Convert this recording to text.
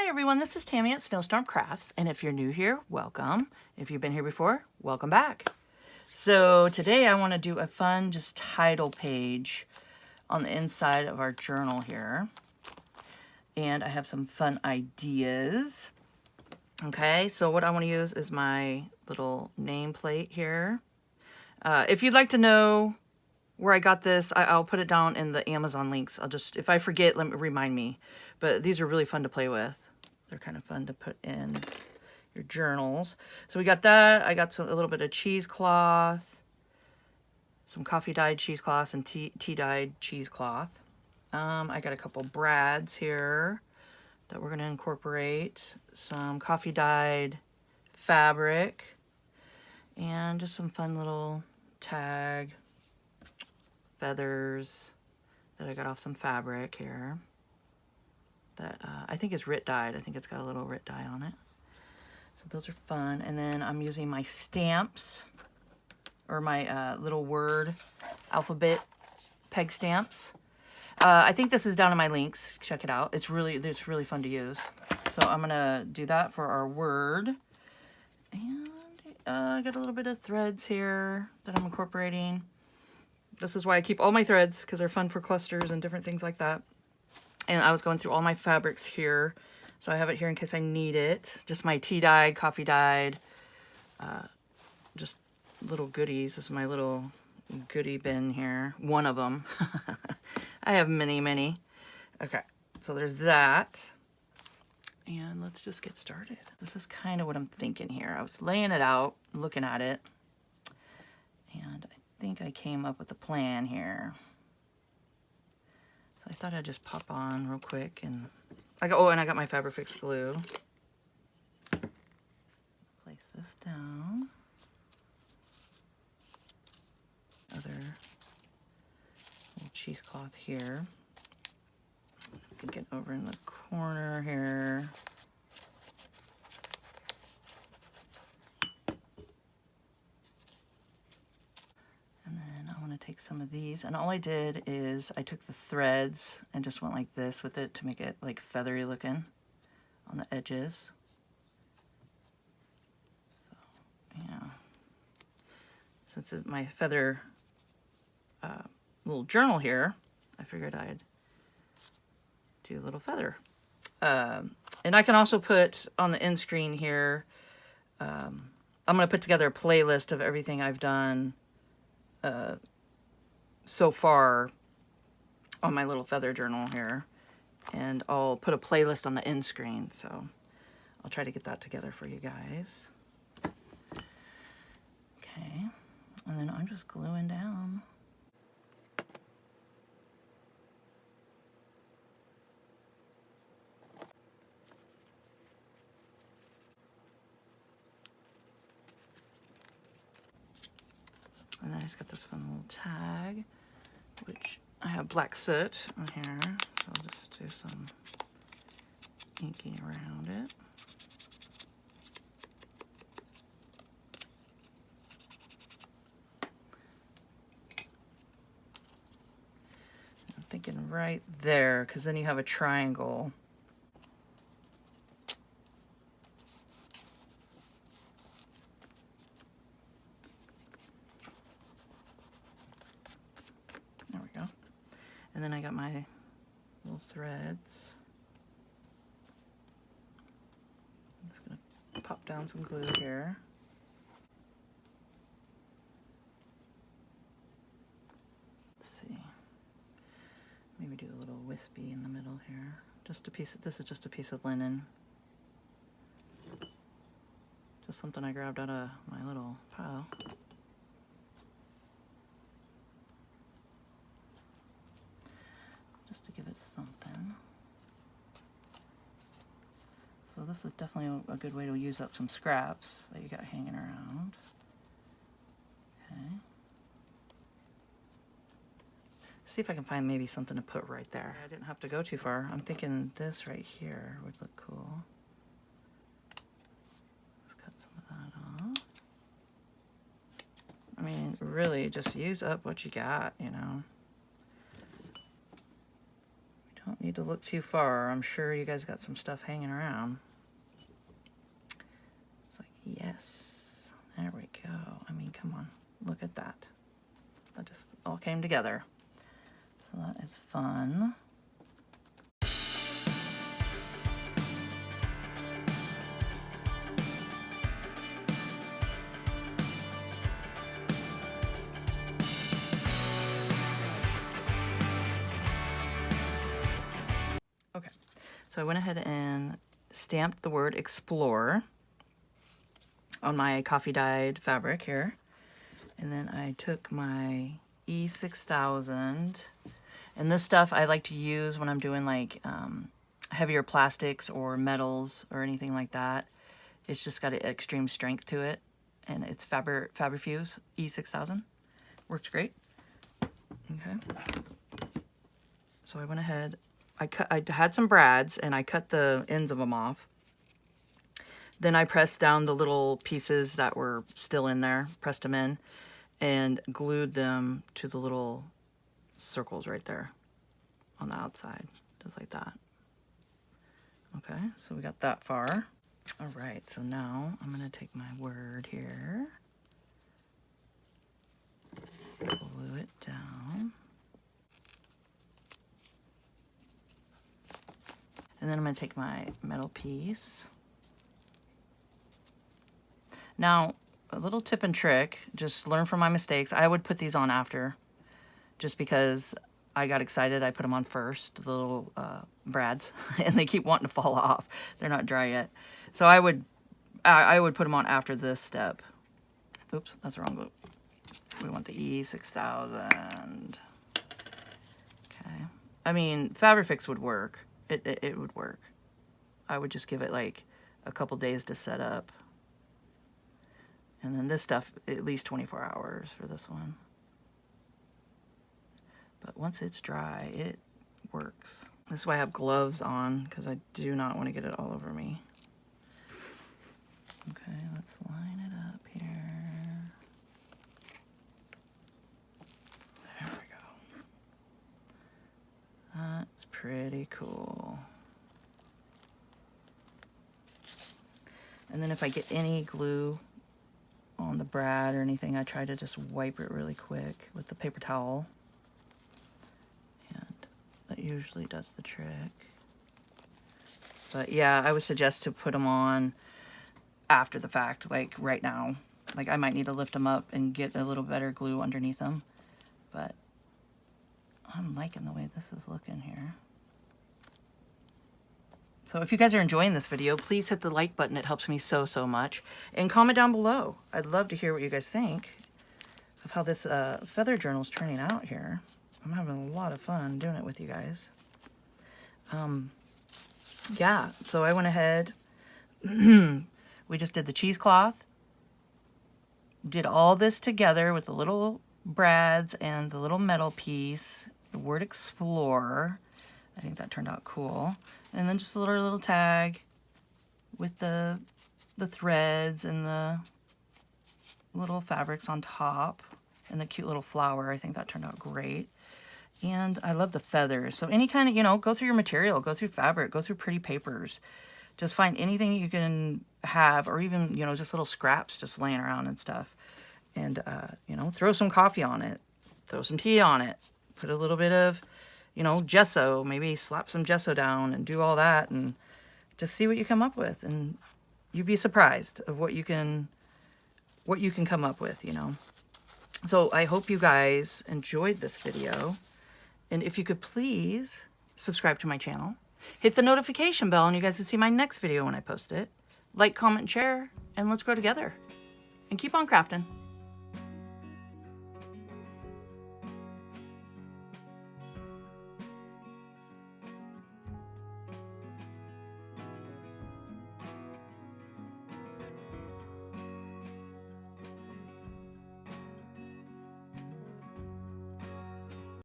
Hi everyone, this is Tammy at Snowstorm Crafts, and if you're new here, welcome. If you've been here before, welcome back. So today I want to do a fun just title page on the inside of our journal here. And I have some fun ideas. Okay, so what I want to use is my little nameplate here. If you'd like to know where I got this, I'll put it down in the Amazon links. If I forget, remind me. But these are really fun to play with. They're kind of fun to put in your journals. So we got that. I got a little bit of cheesecloth, some coffee dyed cheesecloth and tea dyed cheesecloth. I got a couple brads here that we're going to incorporate, some coffee dyed fabric, and just some fun little tag feathers that I got off some fabric here that I think is RIT dyed. I think it's got a little RIT dye on it. So those are fun. And then I'm using my stamps, or my little word alphabet peg stamps. I think this is down in my links. Check it out. It's really fun to use. So I'm gonna do that for our word. And I got a little bit of threads here that I'm incorporating. This is why I keep all my threads, because they're fun for clusters and different things like that. And I was going through all my fabrics here, so I have it here in case I need it. Just my tea dyed, coffee dyed, just little goodies. This is my little goodie bin here. One of them. I have many. Okay, so there's that. And let's just get started. This is kind of what I'm thinking here. I was laying it out, looking at it, and I think I came up with a plan here. So I thought I'd just pop on real quick, and I got my Fabrifix glue. Place this down. Other little cheesecloth here. Get over in the corner here. And then I want to take some of these, and all I did is I took the threads and just went like this with it to make it like feathery looking on the edges. So yeah, since it's my feather little journal here, I figured I'd do a little feather. And I can also put on the end screen here, I'm going to put together a playlist of everything I've done so far on my little feather journal here. And I'll put a playlist on the end screen, so I'll try to get that together for you guys. Okay, and then I'm just gluing down. And then I just got this fun little tag, which I have black soot on here, so I'll just do some inking around it. I'm thinking right there, because then you have a triangle. There we go. And then I got my little threads. I'm just going to pop down some glue here. Let's see. Maybe do a little wispy in the middle here. Just a piece of, this is just a piece of linen. Just something I grabbed out of my little pile. Just to give it something. So this is definitely a good way to use up some scraps that you got hanging around. Okay. See if I can find maybe something to put right there. I didn't have to go too far. I'm thinking this right here would look cool. Let's cut some of that off. I mean, really just use up what you got, you know. We don't need to look too far. I'm sure you guys got some stuff hanging around. It's like, yes, there we go. I mean, come on, look at that. That just all came together. So that is fun. Okay, so I went ahead and stamped the word explore on my coffee dyed fabric here. And then I took my E6000, and this stuff I like to use when I'm doing like heavier plastics or metals or anything like that. It's just got an extreme strength to it, and it's Fabrifuse E6000. Works great. Okay. So I went ahead, I had some brads and I cut the ends of them off. Then I pressed down the little pieces that were still in there, pressed them in, and glued them to the little circles right there on the outside, just like that. Okay, so we got that far. All right, so now I'm gonna take my word here, glue it down, and then I'm gonna take my metal piece. Now, a little tip and trick, just learn from my mistakes. I would put these on after, just because I got excited. I put them on first, the little brads, and they keep wanting to fall off. They're not dry yet. So I would put them on after this step. Oops, that's the wrong glue. We want the E6000. Okay. I mean, Fabrifix would work. It would work. I would just give it like a couple days to set up. And then this stuff, at least 24 hours for this one. But once it's dry, it works. This is why I have gloves on, because I do not want to get it all over me. Okay, let's line it up here. There we go. That's pretty cool. And then if I get any glue on the brad or anything, I try to just wipe it really quick with the paper towel, and that usually does the trick. But yeah, I would suggest to put them on after the fact, like right now. Like I might need to lift them up and get a little better glue underneath them, but I'm liking the way this is looking here. So if you guys are enjoying this video, please hit the like button. It helps me so much. And comment down below. I'd love to hear what you guys think of how this feather journal is turning out here. I'm having a lot of fun doing it with you guys. Yeah, so I went ahead. We just did the cheesecloth. Did all this together with the little brads and the little metal piece. The word explore. I think that turned out cool. And then just a little tag with the threads and the little fabrics on top and the cute little flower. I think that turned out great. And I love the feathers. So any kind of, you know, go through your material, go through fabric, go through pretty papers. Just find anything you can have, or even, you know, just little scraps just laying around and stuff. And, you know, throw some coffee on it, throw some tea on it, put a little bit of, you know, gesso, maybe slap some gesso down and do all that and just see what you come up with. And you'd be surprised of what you can come up with, you know. So I hope you guys enjoyed this video. And if you could please subscribe to my channel, hit the notification bell, and you guys will see my next video when I post it. Like, comment, share, and let's grow together. And keep on crafting.